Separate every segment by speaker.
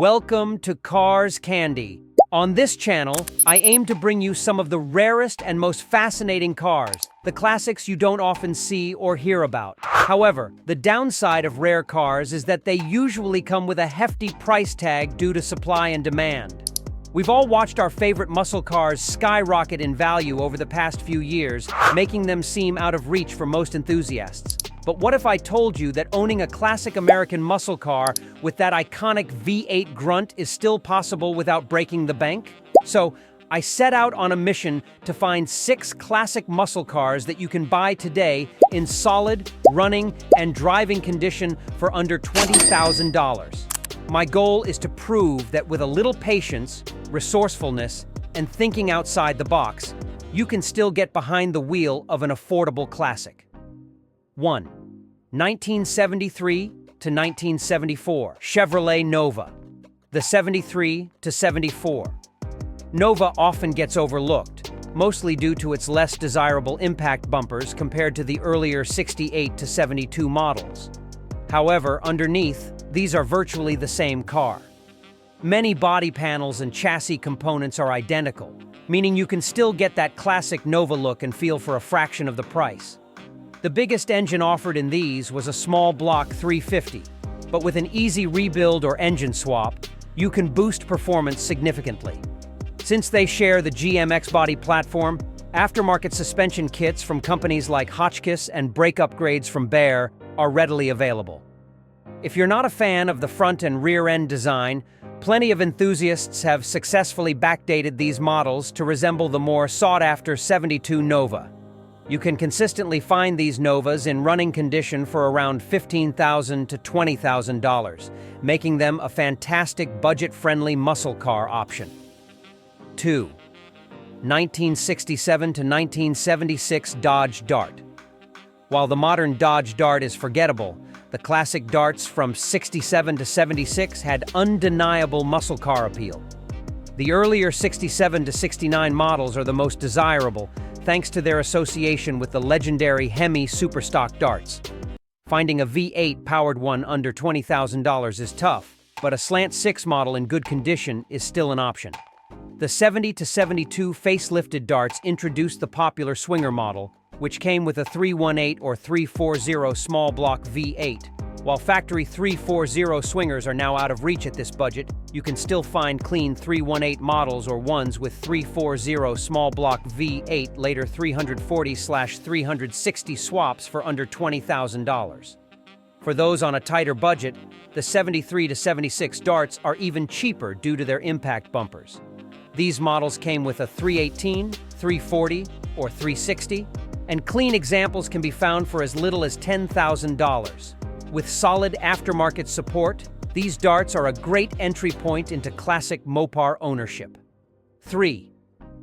Speaker 1: Welcome to Cars Candy. On this channel, I aim to bring you some of the rarest and most fascinating cars, the classics you don't often see or hear about. However, the downside of rare cars is that they usually come with a hefty price tag due to supply and demand. We've all watched our favorite muscle cars skyrocket in value over the past few years, making them seem out of reach for most enthusiasts. But what if I told you that owning a classic American muscle car with that iconic V8 grunt is still possible without breaking the bank? So, I set out on a mission to find 6 classic muscle cars that you can buy today in solid, running, and driving condition for under $20,000. My goal is to prove that with a little patience, resourcefulness, and thinking outside the box, you can still get behind the wheel of an affordable classic. 1. 1973 to 1974 Chevrolet Nova. The 73 to 74. Nova often gets overlooked, mostly due to its less desirable impact bumpers compared to the earlier 68 to 72 models. However, underneath, these are virtually the same car. Many body panels and chassis components are identical, meaning you can still get that classic Nova look and feel for a fraction of the price. The biggest engine offered in these was a small block 350, but with an easy rebuild or engine swap, you can boost performance significantly. Since they share the GM X-Body platform, aftermarket suspension kits from companies like Hotchkiss and brake upgrades from Baer are readily available. If you're not a fan of the front and rear-end design, plenty of enthusiasts have successfully backdated these models to resemble the more sought-after 72 Nova. You can consistently find these Novas in running condition for around $15,000 to $20,000, making them a fantastic budget-friendly muscle car option. 2. 1967 to 1976 Dodge Dart. While the modern Dodge Dart is forgettable, the classic Darts from 67 to 76 had undeniable muscle car appeal. The earlier 67 to 69 models are the most desirable, thanks to their association with the legendary Hemi Superstock Darts. Finding a V8 powered one under $20,000 is tough, but a slant 6 model in good condition is still an option. The 70 to 72 facelifted Darts introduced the popular Swinger model, which came with a 318 or 340 small block V8. While factory 340 Swingers are now out of reach at this budget, you can still find clean 318 models or ones with 340 small block V8 later 340/360 swaps for under $20,000. For those on a tighter budget, the 73 to 76 Darts are even cheaper due to their impact bumpers. These models came with a 318, 340, or 360, and clean examples can be found for as little as $10,000. With solid aftermarket support, these Darts are a great entry point into classic Mopar ownership. 3.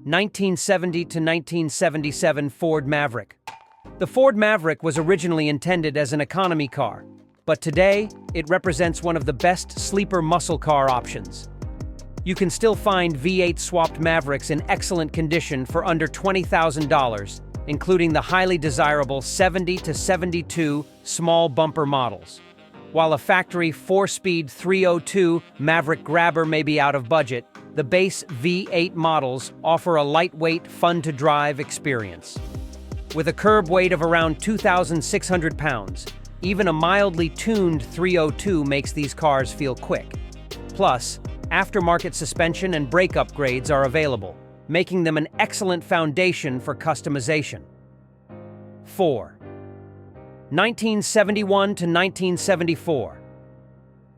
Speaker 1: 1970 to 1977 Ford Maverick. The Ford Maverick was originally intended as an economy car, but today it represents one of the best sleeper muscle car options. You can still find V8 swapped Mavericks in excellent condition for under $20,000, including the highly desirable 70 to 72 small bumper models. While a factory 4-speed 302 Maverick Grabber may be out of budget, the base V8 models offer a lightweight, fun-to-drive experience. With a curb weight of around 2,600 pounds, even a mildly tuned 302 makes these cars feel quick. Plus, aftermarket suspension and brake upgrades are available, making them an excellent foundation for customization. 4. 1971 to 1974.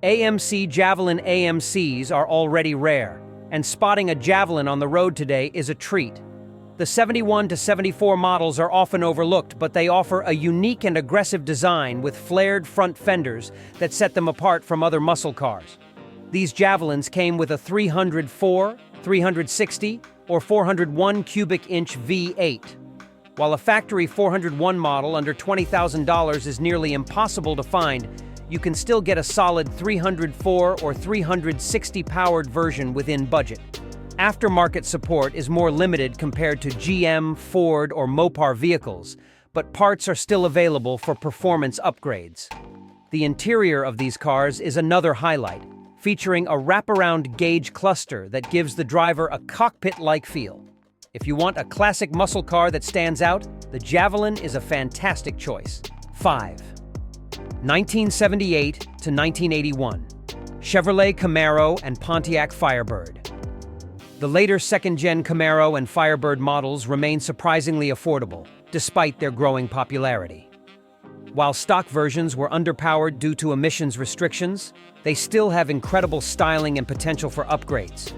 Speaker 1: AMC Javelin AMCs are already rare, and spotting a Javelin on the road today is a treat. The 71 to 74 models are often overlooked, but they offer a unique and aggressive design with flared front fenders that set them apart from other muscle cars. These Javelins came with a 304, 360, or 401 cubic inch V8. While a factory 401 model under $20,000 is nearly impossible to find, you can still get a solid 304 or 360 powered version within budget. Aftermarket support is more limited compared to GM, Ford, or Mopar vehicles, but parts are still available for performance upgrades. The interior of these cars is another highlight, featuring a wraparound gauge cluster that gives the driver a cockpit-like feel. If you want a classic muscle car that stands out, the Javelin is a fantastic choice. 5. 1978 to 1981. Chevrolet Camaro and Pontiac Firebird. The later second-gen Camaro and Firebird models remain surprisingly affordable, despite their growing popularity. While stock versions were underpowered due to emissions restrictions, they still have incredible styling and potential for upgrades.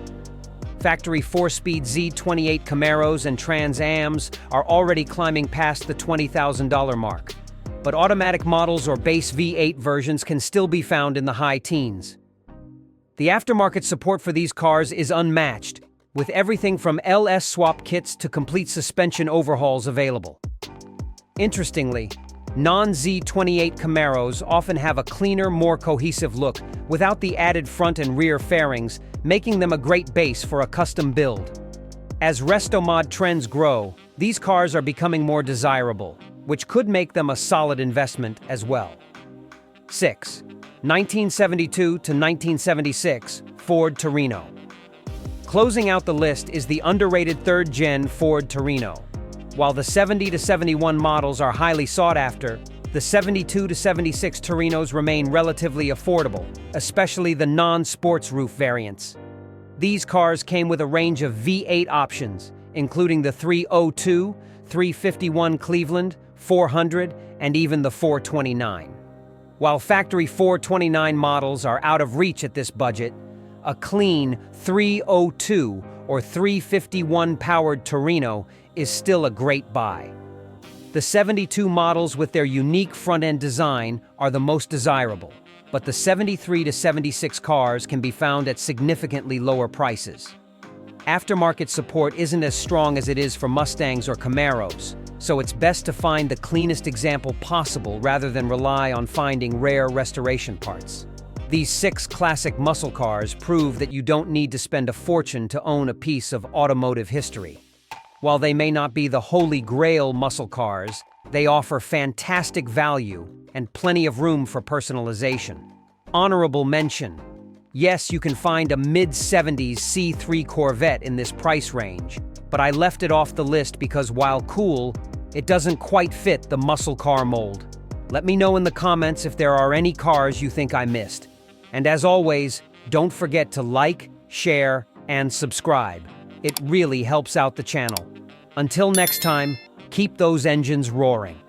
Speaker 1: Factory 4-speed Z28 Camaros and Trans Ams are already climbing past the $20,000 mark, but automatic models or base V8 versions can still be found in the high teens. The aftermarket support for these cars is unmatched, with everything from LS swap kits to complete suspension overhauls available. Interestingly, non-Z28 Camaros often have a cleaner, more cohesive look without the added front and rear fairings, making them a great base for a custom build. As resto-mod trends grow, these cars are becoming more desirable, which could make them a solid investment as well. 6. 1972 to 1976 Ford Torino. Closing out the list is the underrated third-gen Ford Torino. While the 70 to 71 models are highly sought after, the 72 to 76 Torinos remain relatively affordable, especially the non-sports roof variants. These cars came with a range of V8 options, including the 302, 351 Cleveland, 400, and even the 429. While factory 429 models are out of reach at this budget, a clean 302 or 351 powered Torino is still a great buy. The 72 models with their unique front-end design are the most desirable, but the 73 to 76 cars can be found at significantly lower prices. Aftermarket support isn't as strong as it is for Mustangs or Camaros, so it's best to find the cleanest example possible rather than rely on finding rare restoration parts. These 6 classic muscle cars prove that you don't need to spend a fortune to own a piece of automotive history. While they may not be the holy grail muscle cars, they offer fantastic value and plenty of room for personalization. Honorable mention. Yes, you can find a mid-70s C3 Corvette in this price range, but I left it off the list because while cool, it doesn't quite fit the muscle car mold. Let me know in the comments if there are any cars you think I missed. And as always, don't forget to like, share, and subscribe. It really helps out the channel. Until next time, keep those engines roaring.